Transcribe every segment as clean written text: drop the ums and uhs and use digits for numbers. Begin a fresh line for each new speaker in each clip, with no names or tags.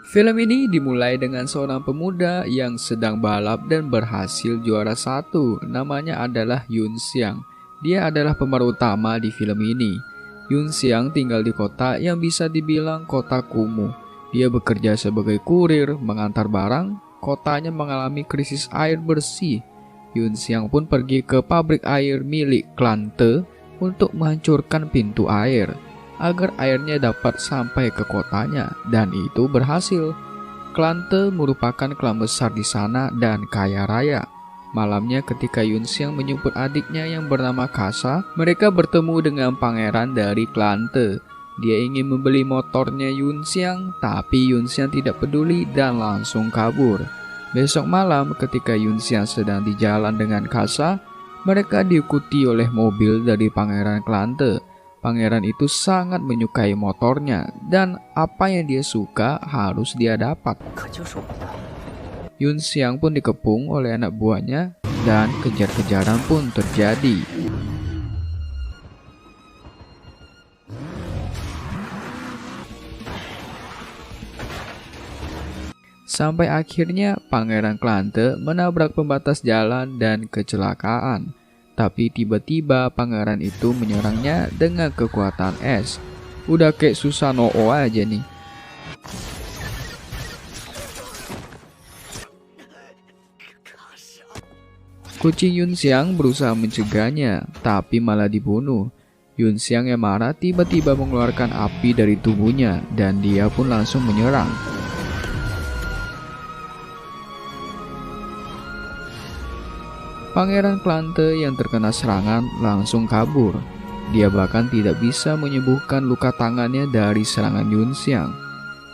Film ini dimulai dengan seorang pemuda yang sedang balap dan berhasil juara 1. Namanya adalah Yun Xiang. Dia adalah pemeran utama di film ini. Yun Xiang tinggal di kota yang bisa dibilang kota kumuh. Dia bekerja sebagai kurir, mengantar barang. Kotanya mengalami krisis air bersih. Yun Xiang pun pergi ke pabrik air milik klan Te untuk menghancurkan pintu air agar airnya dapat sampai ke kotanya, dan itu berhasil. Klan Te merupakan klan besar di sana dan kaya raya. Malamnya ketika Yun Xiang menjemput adiknya yang bernama Kasa, mereka bertemu dengan pangeran dari klan Te. Dia ingin membeli motornya Yun Xiang, tapi Yun Xiang tidak peduli dan langsung kabur. Besok malam ketika Yun Xiang sedang di jalan dengan Kasa, mereka diikuti oleh mobil dari pangeran klan Te. Pangeran itu sangat menyukai motornya dan apa yang dia suka harus dia dapat. Yun Xiang pun dikepung oleh anak buahnya dan kejar-kejaran pun terjadi. Sampai akhirnya pangeran klan Te menabrak pembatas jalan dan kecelakaan. Tapi tiba-tiba pangeran itu menyerangnya dengan kekuatan es. Udah kayak Susanoo aja nih. Kucing Yun Xiang berusaha mencegahnya, tapi malah dibunuh. Yun Xiang yang marah tiba-tiba mengeluarkan api dari tubuhnya dan dia pun langsung menyerang. Pangeran klan Te yang terkena serangan langsung kabur. Dia bahkan tidak bisa menyembuhkan luka tangannya dari serangan Yun Xiang.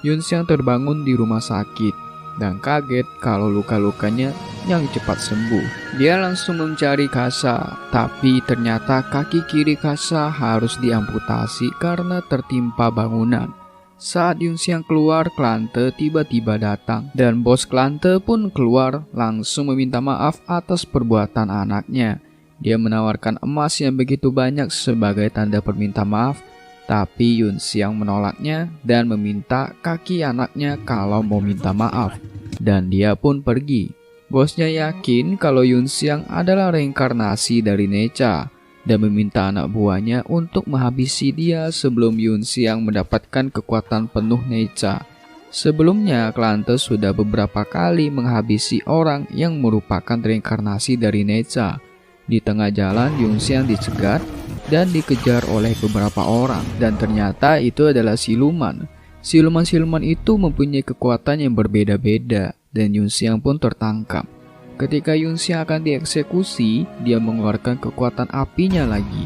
Yun Xiang terbangun di rumah sakit dan kaget kalau luka-lukanya yang cepat sembuh. Dia langsung mencari Kasa, tapi ternyata kaki kiri Kasa harus diamputasi karena tertimpa bangunan. Saat Yun Xiang keluar, klan Te tiba-tiba datang dan bos klan Te pun keluar langsung meminta maaf atas perbuatan anaknya. Dia menawarkan emas yang begitu banyak sebagai tanda perminta maaf, tapi Yun Xiang menolaknya dan meminta kaki anaknya kalau mau minta maaf, dan dia pun pergi. Bosnya yakin kalau Yun Xiang adalah reinkarnasi dari Necha dan meminta anak buahnya untuk menghabisi dia sebelum Yun Xiang mendapatkan kekuatan penuh Necha. Sebelumnya, klan Te sudah beberapa kali menghabisi orang yang merupakan reinkarnasi dari Necha. Di tengah jalan, Yun Xiang dicegat dan dikejar oleh beberapa orang, dan ternyata itu adalah siluman. Siluman-siluman itu mempunyai kekuatan yang berbeda-beda, dan Yun Xiang pun tertangkap. Ketika Yun Xiang akan dieksekusi, dia mengeluarkan kekuatan apinya lagi.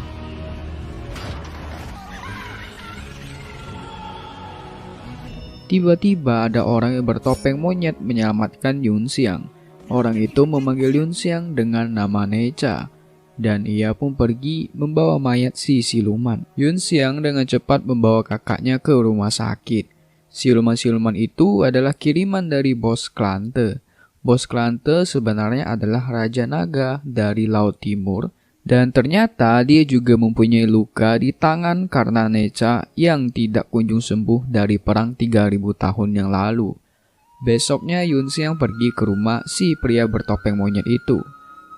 Tiba-tiba ada orang yang bertopeng monyet menyelamatkan Yun Xiang. Orang itu memanggil Yun Xiang dengan nama Necha, dan ia pun pergi membawa mayat si siluman. Yun Xiang dengan cepat membawa kakaknya ke rumah sakit. Siluman-siluman itu adalah kiriman dari bos klan Te. Bos klan Te sebenarnya adalah Raja Naga dari Laut Timur, dan ternyata dia juga mempunyai luka di tangan karena Necha yang tidak kunjung sembuh dari perang 3000 tahun yang lalu. Besoknya Yun Xiang pergi ke rumah si pria bertopeng monyet itu.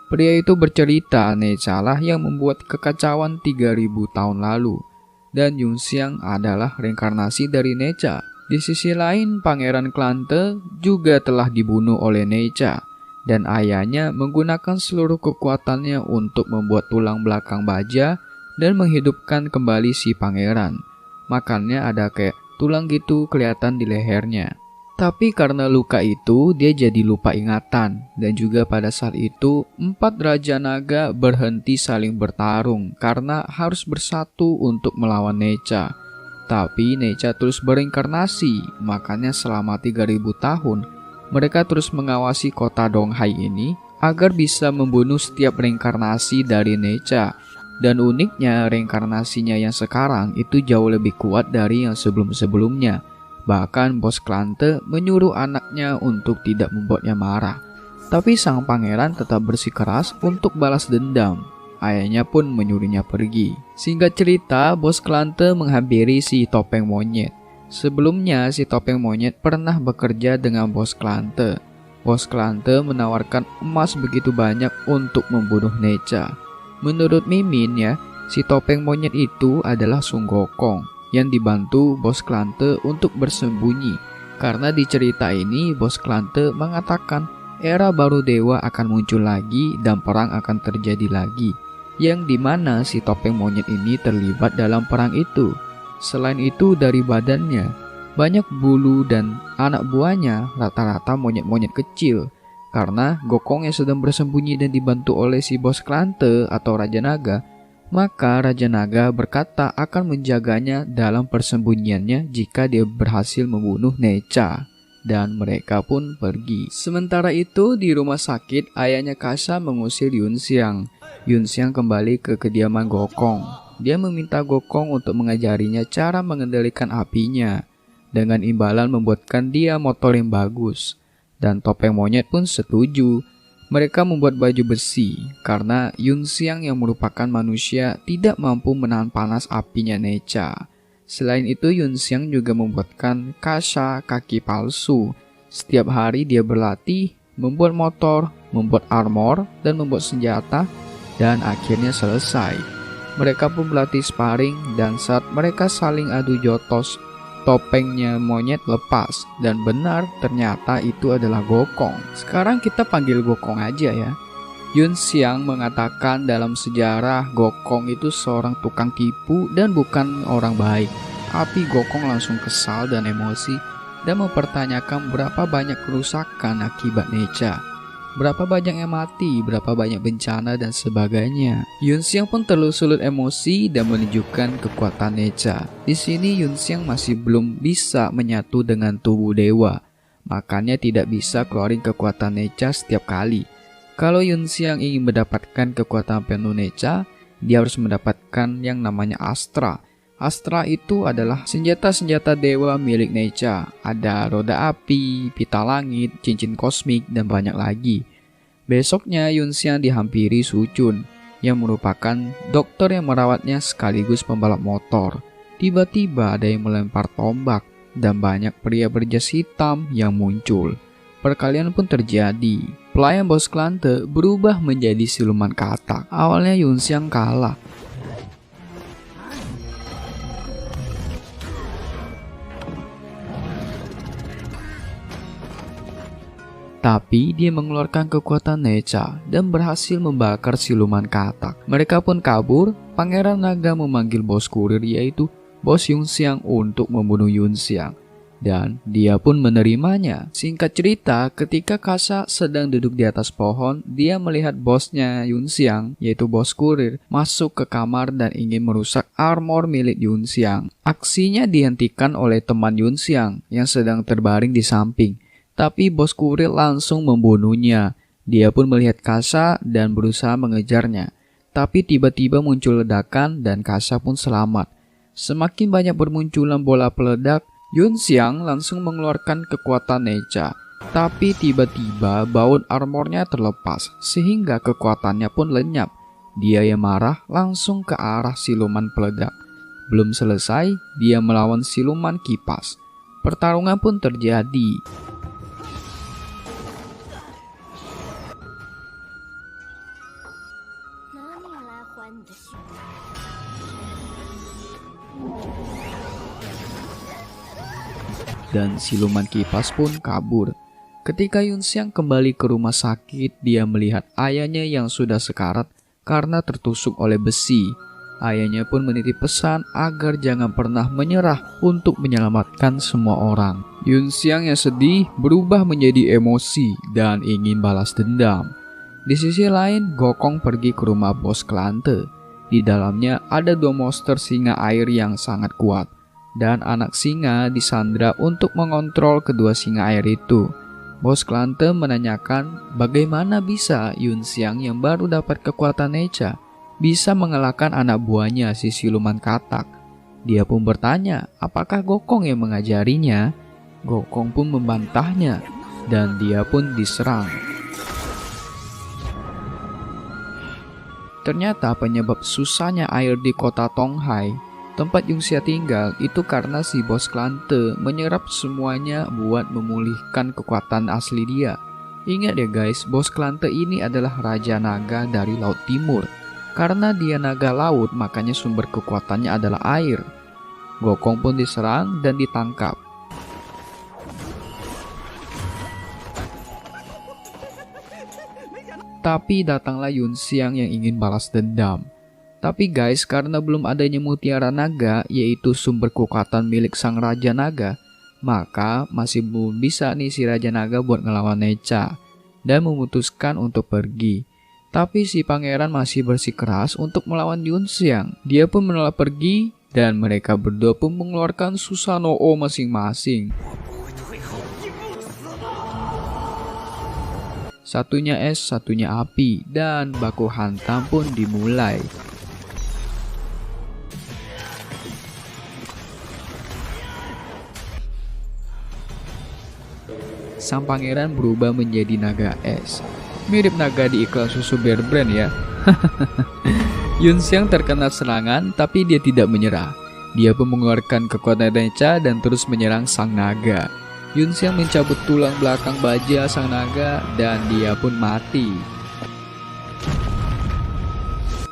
Pria itu bercerita Necha lah yang membuat kekacauan 3000 tahun lalu, dan Yun Xiang adalah reinkarnasi dari Necha. Di sisi lain, pangeran klan Te juga telah dibunuh oleh Necha, dan ayahnya menggunakan seluruh kekuatannya untuk membuat tulang belakang baja dan menghidupkan kembali si pangeran. Makanya ada kayak tulang gitu kelihatan di lehernya. Tapi karena luka itu, dia jadi lupa ingatan, dan juga pada saat itu 4 Raja Naga berhenti saling bertarung karena harus bersatu untuk melawan Necha. Tapi Necha terus bereinkarnasi, makanya selama 3000 tahun mereka terus mengawasi kota Donghai ini agar bisa membunuh setiap reinkarnasi dari Necha. Dan uniknya reinkarnasinya yang sekarang itu jauh lebih kuat dari yang sebelum-sebelumnya. Bahkan bos klan Te menyuruh anaknya untuk tidak membuatnya marah. Tapi sang pangeran tetap bersikeras untuk balas dendam. Ayahnya pun menyuruhnya pergi. Singkat cerita, bos klan Te menghampiri si topeng monyet. Sebelumnya, si topeng monyet pernah bekerja dengan bos Klante. Bos Klante menawarkan emas begitu banyak untuk membunuh Necha. Menurut Mimin ya, si topeng monyet itu adalah Sun Gokong yang dibantu bos Klante untuk bersembunyi. Karena di cerita ini, bos Klante mengatakan era baru dewa akan muncul lagi dan perang akan terjadi lagi, yang dimana si topeng monyet ini terlibat dalam perang itu. Selain itu, dari badannya banyak bulu dan anak buahnya rata-rata monyet-monyet kecil. Karena Gokong yang sedang bersembunyi dan dibantu oleh si bos Klante atau Raja Naga, maka Raja Naga berkata akan menjaganya dalam persembunyiannya jika dia berhasil membunuh Necha. Dan mereka pun pergi. Sementara itu, di rumah sakit, ayahnya Kasha mengusir Yunxiang. Yunxiang kembali ke kediaman Gokong. Dia meminta Gokong untuk mengajarinya cara mengendalikan apinya. Dengan imbalan membuatkan dia motor yang bagus. Dan topeng monyet pun setuju. Mereka membuat baju besi karena Yunxiang yang merupakan manusia tidak mampu menahan panas apinya Necha. Selain itu, Yunxiang juga membuatkan Kasha kaki palsu. Setiap hari dia berlatih, membuat motor, membuat armor, dan membuat senjata, dan akhirnya selesai. Mereka pun berlatih sparring, dan saat mereka saling adu jotos, topengnya monyet lepas, dan benar ternyata itu adalah Gokong. Sekarang kita panggil Gokong aja ya. Yunxiang mengatakan dalam sejarah Gokong itu seorang tukang tipu dan bukan orang baik. Tapi Gokong langsung kesal dan emosi dan mempertanyakan berapa banyak kerusakan akibat Necha. Berapa banyak yang mati, berapa banyak bencana dan sebagainya. Yunxiang pun tersulut emosi dan menunjukkan kekuatan Necha. Di sini Yunxiang masih belum bisa menyatu dengan tubuh dewa. Makanya tidak bisa keluarin kekuatan Necha setiap kali. Kalau Yunxiang ingin mendapatkan kekuatan penuh Necha, dia harus mendapatkan yang namanya Astra. Astra itu adalah senjata-senjata dewa milik Necha. Ada roda api, pita langit, cincin kosmik, dan banyak lagi. Besoknya Yunxiang dihampiri Su Chun, yang merupakan dokter yang merawatnya sekaligus pembalap motor. Tiba-tiba ada yang melempar tombak, dan banyak pria berjas hitam yang muncul. Perkelahian pun terjadi. Pelayan bos Klante berubah menjadi siluman katak. Awalnya Yunxiang kalah. Tapi dia mengeluarkan kekuatan Necha dan berhasil membakar siluman katak. Mereka pun kabur. Pangeran Naga memanggil bos kurir yaitu bos Yunxiang untuk membunuh Yunxiang. Dan dia pun menerimanya. Singkat cerita, ketika Kasha sedang duduk di atas pohon, dia melihat bosnya Yunxiang, yaitu bos kurir, masuk ke kamar dan ingin merusak armor milik Yunxiang. Aksinya dihentikan oleh teman Yunxiang yang sedang terbaring di samping. Tapi bos kurir langsung membunuhnya. Dia pun melihat Kasha dan berusaha mengejarnya. Tapi tiba-tiba muncul ledakan dan Kasha pun selamat. Semakin banyak bermunculan bola peledak, Yunxiang langsung mengeluarkan kekuatan Necha. Tapi tiba-tiba baut armornya terlepas, sehingga kekuatannya pun lenyap. Dia yang marah langsung ke arah siluman peledak. Belum selesai, dia melawan siluman kipas. Pertarungan pun terjadi. Dan siluman kipas pun kabur. Ketika Yunxiang kembali ke rumah sakit, dia melihat ayahnya yang sudah sekarat karena tertusuk oleh besi. Ayahnya pun menitip pesan agar jangan pernah menyerah untuk menyelamatkan semua orang. Yunxiang yang sedih berubah menjadi emosi dan ingin balas dendam. Di sisi lain, Gokong pergi ke rumah bos Klante. Di dalamnya ada 2 monster singa air yang sangat kuat. Dan anak singa disandra untuk mengontrol kedua singa air itu. Bos Klante menanyakan bagaimana bisa Yunxiang yang baru dapat kekuatan Necha bisa mengalahkan anak buahnya si siluman katak. Dia pun bertanya apakah Gokong yang mengajarinya. Gokong pun membantahnya dan dia pun diserang. Ternyata penyebab susahnya air di kota Tonghai Tempat Yunxia tinggal itu karena si bos Klante menyerap semuanya buat memulihkan kekuatan asli dia. Ingat ya guys, bos Klante ini adalah Raja Naga dari Laut Timur. Karena dia naga laut, makanya sumber kekuatannya adalah air. Gokong pun diserang dan ditangkap. Tapi datanglah Yunxiang yang ingin balas dendam. Tapi guys, karena belum adanya mutiara naga, yaitu sumber kekuatan milik sang Raja Naga, maka masih belum bisa nih si Raja Naga buat ngelawan Necha, dan memutuskan untuk pergi. Tapi si pangeran masih bersikeras untuk melawan Yunxiang. Dia pun menolak pergi, dan mereka berdua pun mengeluarkan Susanoo masing-masing. Satunya es, satunya api, dan baku hantam pun dimulai. Sang pangeran berubah menjadi naga es. Mirip naga di iklan susu Bear Brand ya. Yunxiang terkena serangan, tapi dia tidak menyerah. Dia pun mengeluarkan kekuatan Necha dan terus menyerang sang naga. Yunxiang mencabut tulang belakang baja sang naga dan dia pun mati.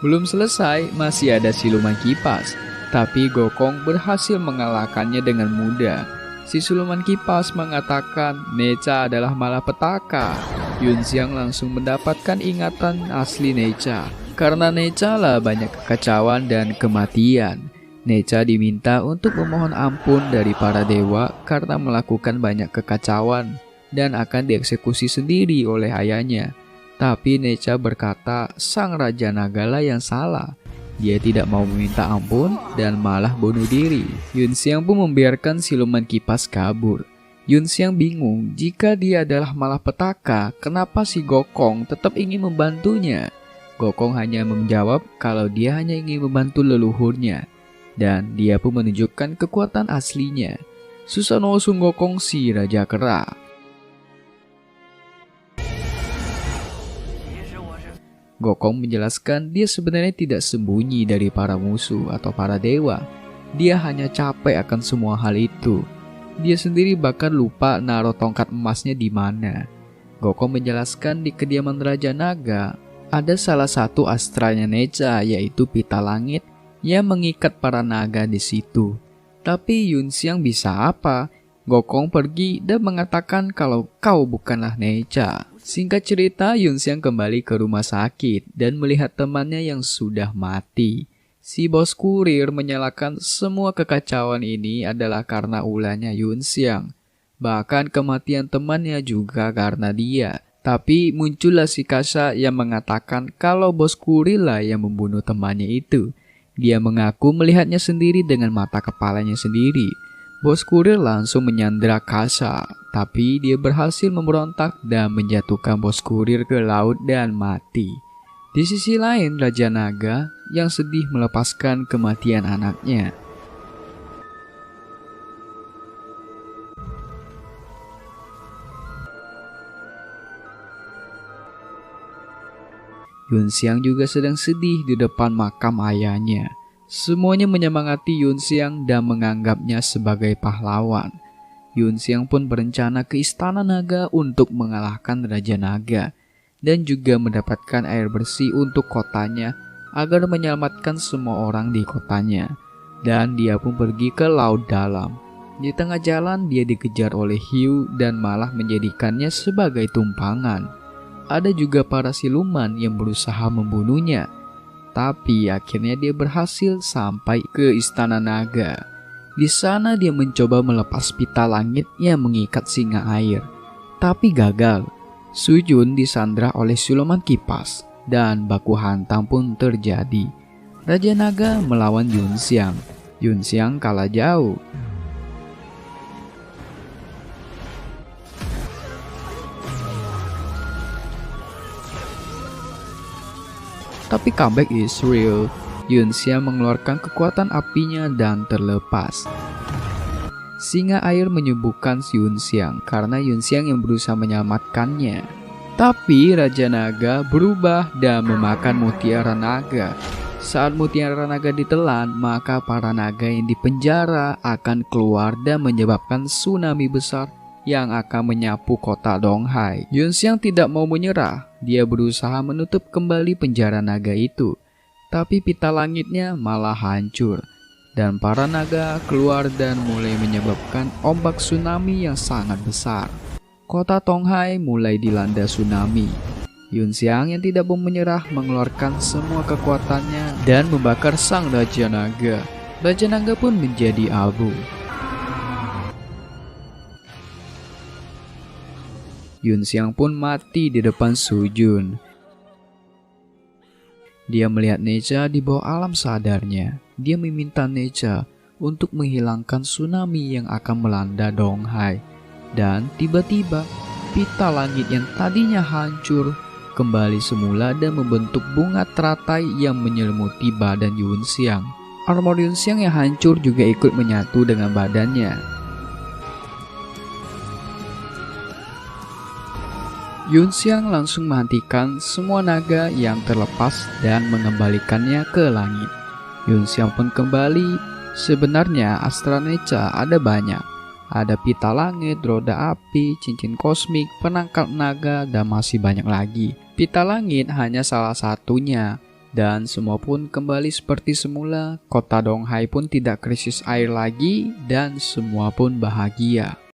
Belum selesai, masih ada siluman kipas. Tapi Gokong berhasil mengalahkannya dengan mudah. Si siluman kipas mengatakan Necha adalah malapetaka. Yunxiang langsung mendapatkan ingatan asli Necha. Karena Necha lah banyak kekacauan dan kematian. Necha diminta untuk memohon ampun dari para dewa karena melakukan banyak kekacauan dan akan dieksekusi sendiri oleh ayahnya. Tapi Necha berkata sang Raja Nagala yang salah. Dia tidak mau meminta ampun dan malah bunuh diri. Yunxiang pun membiarkan siluman kipas kabur. Yunxiang bingung, jika dia adalah malapetaka, kenapa si Gokong tetap ingin membantunya? Gokong hanya menjawab kalau dia hanya ingin membantu leluhurnya. Dan dia pun menunjukkan kekuatan aslinya. Susanoo Sun Gokong si Raja Kera. Gokong menjelaskan dia sebenarnya tidak sembunyi dari para musuh atau para dewa. Dia hanya capek akan semua hal itu. Dia sendiri bahkan lupa naruh tongkat emasnya di mana. Gokong menjelaskan di kediaman Raja Naga ada salah satu astranya Necha, yaitu pita langit yang mengikat para naga di situ. Tapi Yunxiang bisa apa? Gokong pergi dan mengatakan kalau kau bukanlah Necha. Singkat cerita, Yunxiang kembali ke rumah sakit dan melihat temannya yang sudah mati. Si bos kurir menyalahkan semua kekacauan ini adalah karena ulahnya Yunxiang. Bahkan kematian temannya juga karena dia. Tapi muncullah si Kasha yang mengatakan kalau bos kurir lah yang membunuh temannya itu. Dia mengaku melihatnya sendiri dengan mata kepalanya sendiri. Bos kurir langsung menyandra Kasha, tapi dia berhasil memberontak dan menjatuhkan bos kurir ke laut dan mati. Di sisi lain, Raja Naga yang sedih melepaskan kematian anaknya. Yunxiang juga sedang sedih di depan makam ayahnya. Semuanya menyemangati Yunxiang dan menganggapnya sebagai pahlawan. Yunxiang pun berencana ke Istana Naga untuk mengalahkan Raja Naga dan juga mendapatkan air bersih untuk kotanya agar menyelamatkan semua orang di kotanya. Dan dia pun pergi ke laut dalam. Di tengah jalan dia dikejar oleh hiu dan malah menjadikannya sebagai tumpangan. Ada juga para siluman yang berusaha membunuhnya. Tapi akhirnya dia berhasil sampai ke Istana Naga. Di sana dia mencoba melepas pita langit yang mengikat singa air. Tapi gagal. Sujun disandra oleh siluman kipas dan baku hantam pun terjadi. Raja Naga melawan Yunxiang. Yunxiang kalah jauh. Tapi comeback is real. Yunxiang mengeluarkan kekuatan apinya dan terlepas. Singa air menyembuhkan Yunxiang karena Yunxiang yang berusaha menyelamatkannya. Tapi Raja Naga berubah dan memakan mutiara naga. Saat mutiara naga ditelan, maka para naga yang dipenjara akan keluar dan menyebabkan tsunami besar yang akan menyapu kota Donghai. Yunxiang tidak mau menyerah. Dia berusaha menutup kembali penjara naga itu, tapi pita langitnya malah hancur. Dan para naga keluar dan mulai menyebabkan ombak tsunami yang sangat besar. Kota Donghai mulai dilanda tsunami. Yunxiang yang tidak mau menyerah mengeluarkan semua kekuatannya dan membakar sang Raja Naga. Raja Naga pun menjadi abu. Yunxiang pun mati di depan Su Jun. Dia melihat Necha di bawah alam sadarnya. Dia meminta Necha untuk menghilangkan tsunami yang akan melanda Donghai. Dan tiba-tiba, pita langit yang tadinya hancur kembali semula dan membentuk bunga teratai yang menyelimuti badan Yunxiang. Armor Yunxiang yang hancur juga ikut menyatu dengan badannya. Yunxiang langsung menghentikan semua naga yang terlepas dan mengembalikannya ke langit. Yunxiang pun kembali. Sebenarnya Astra Necha ada banyak. Ada pita langit, roda api, cincin kosmik, penangkal naga, dan masih banyak lagi. Pita langit hanya salah satunya. Dan semua pun kembali seperti semula. Kota Donghai pun tidak krisis air lagi dan semua pun bahagia.